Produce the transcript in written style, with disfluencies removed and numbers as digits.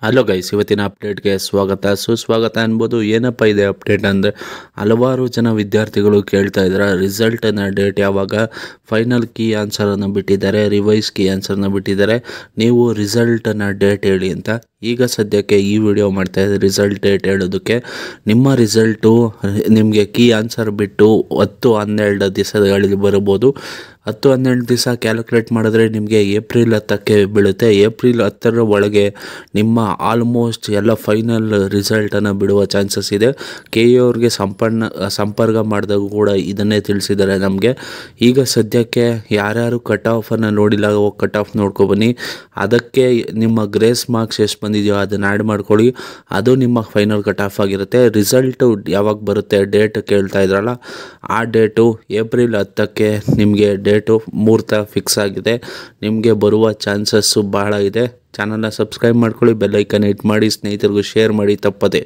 Hello guys, ಇವತ್ತಿನ ಅಪ್ಡೇಟ್ಗೆ ಸ್ವಾಗತ ಸುಸ್ವಾಗತ ಅನ್ಬೋದು. ಏನಪ್ಪ ಇದೆ ಅಪ್ಡೇಟ್ ಅಂದರೆ, ಹಲವಾರು ಜನ ವಿದ್ಯಾರ್ಥಿಗಳು ಕೇಳ್ತಾ ಇದ್ದಾರೆ ರಿಸಲ್ಟನ್ನು ಡೇಟ್ ಯಾವಾಗ, ಫೈನಲ್ ಕೀ ಆನ್ಸರನ್ನು ಬಿಟ್ಟಿದ್ದಾರೆ, ರಿವೈಸ್ ಕೀ ಆನ್ಸರ್ನ ಬಿಟ್ಟಿದ್ದಾರೆ, ನೀವು ರಿಸಲ್ಟನ್ನು ಡೇಟ್ ಹೇಳಿ ಅಂತ. ಈಗ ಸದ್ಯಕ್ಕೆ ಈ ವಿಡಿಯೋ ಮಾಡ್ತಾ ಇದ್ದಾರೆ ರಿಸಲ್ಟ್ ಡೇಟ್ ಹೇಳೋದಕ್ಕೆ. ನಿಮ್ಮ ರಿಸಲ್ಟು ನಿಮಗೆ ಕೀ ಆನ್ಸರ್ ಬಿಟ್ಟು 10-12 ದಿವಸಗಳಲ್ಲಿ ಬರಬಹುದು. 10-12 ದಿವಸ ಕ್ಯಾಲ್ಕುಲೇಟ್ ಮಾಡಿದ್ರೆ ನಿಮಗೆ ಏಪ್ರಿಲ್ 10ಕ್ಕೆ ಬೀಳುತ್ತೆ. ಏಪ್ರಿಲ್ 10ರ ಒಳಗೆ ನಿಮ್ಮ ಆಲ್ಮೋಸ್ಟ್ ಎಲ್ಲ ಫೈನಲ್ ರಿಸಲ್ಟನ್ನು ಬಿಡುವ ಚಾನ್ಸಸ್ ಇದೆ. ಕೆ ಎ ಅವ್ರಿಗೆ ಸಂಪರ್ಕ ಮಾಡಿದಾಗ ಕೂಡ ಇದನ್ನೇ ತಿಳಿಸಿದ್ದಾರೆ ನಮಗೆ. ಈಗ ಸದ್ಯಕ್ಕೆ ಯಾರ್ಯಾರು ಕಟ್ ಆಫನ್ನು ನೋಡಿಲ್ಲ ಹೋಗಿ ಕಟ್ ಆಫ್ ನೋಡ್ಕೊಬನ್ನಿ. ಅದಕ್ಕೆ ನಿಮ್ಮ ಗ್ರೇಸ್ ಮಾರ್ಕ್ಸ್ ಎಷ್ಟು ಬಂದಿದೆಯೋ ಅದನ್ನು ಆ್ಯಡ್ ಮಾಡ್ಕೊಳ್ಳಿ. ಅದು ನಿಮ್ಮ ಫೈನಲ್ ಕಟ್ ಆಫ್ ಆಗಿರುತ್ತೆ. ರಿಸಲ್ಟು ಯಾವಾಗ ಬರುತ್ತೆ ಡೇಟ್ ಕೇಳ್ತಾ ಇದ್ರಲ್ಲ, ಆ ಡೇಟು ಏಪ್ರಿಲ್ 10ಕ್ಕೆ ನಿಮಗೆ ಡೇಟು ಮುಹೂರ್ತ ಫಿಕ್ಸ್ ಆಗಿದೆ. ನಿಮಗೆ ಬರುವ ಚಾನ್ಸಸ್ಸು ಬಹಳ ಇದೆ. ಚಾನಲ್ನ ಸಬ್ಸ್ಕ್ರೈಬ್ ಮಾಡ್ಕೊಳ್ಳಿ, ಬೆಲ್ ಐಕನ್ ಹಿಟ್ ಮಾಡಿ, ಸ್ನೇಹಿತರಿಗೂ ಶೇರ್ ಮಾಡಿ ತಪ್ಪದೆ.